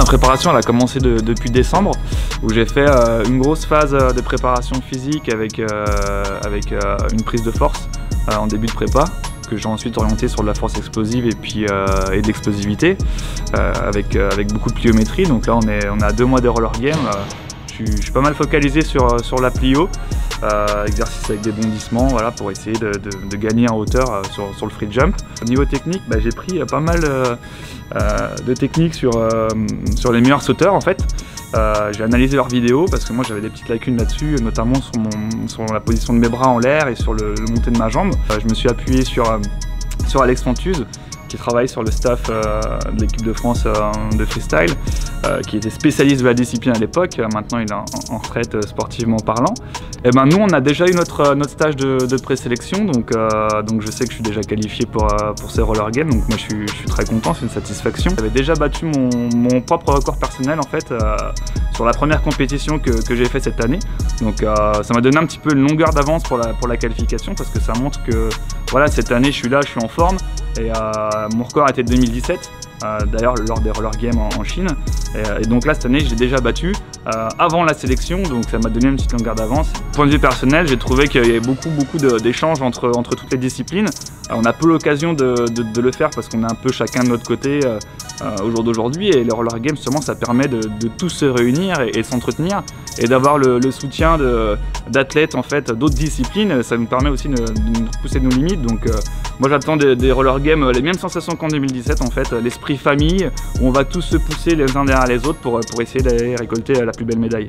préparation elle a commencé depuis décembre, où j'ai fait une grosse phase de préparation physique avec une prise de force en début de prépa, que j'ai ensuite orienté sur de la force explosive et puis et de l'explosivité, avec beaucoup de pliométrie. Donc là on est à 2 mois des roller games. Je suis pas mal focalisé sur la plio, exercice avec des bondissements, voilà, pour essayer de gagner en hauteur sur le free jump. Au niveau technique, j'ai pris pas mal de techniques sur les meilleurs sauteurs en fait. J'ai analysé leurs vidéos parce que moi j'avais des petites lacunes là-dessus, notamment sur la position de mes bras en l'air et sur le monté de ma jambe. Je me suis appuyé sur Alex Fantuz, qui travaille sur le staff de l'équipe de France de freestyle, qui était spécialiste de la discipline à l'époque. Maintenant il est en retraite sportivement parlant. Et nous on a déjà eu notre stage de présélection, donc je sais que je suis déjà qualifié pour ces roller games, donc moi je suis très content, c'est une satisfaction. J'avais déjà battu mon propre record personnel en fait sur la première compétition que j'ai fait cette année, donc ça m'a donné un petit peu une longueur d'avance pour la qualification, parce que ça montre que voilà, cette année je suis là, je suis en forme, et mon record était de 2017. D'ailleurs lors des roller games en Chine, et donc là cette année j'ai déjà battu avant la sélection, donc ça m'a donné une petite longueur d'avance. Point de vue personnel, j'ai trouvé qu'il y avait beaucoup d'échanges entre toutes les disciplines. On a peu l'occasion de le faire parce qu'on est un peu chacun de notre côté au jour d'aujourd'hui, et les roller games justement ça permet de tous se réunir et s'entretenir, et d'avoir le soutien d'athlètes en fait d'autres disciplines. Ça nous permet aussi de pousser nos limites, donc moi j'attends des roller games les mêmes sensations qu'en 2017 en fait, l'esprit famille où on va tous se pousser les uns derrière les autres pour essayer d'aller récolter la plus belle médaille.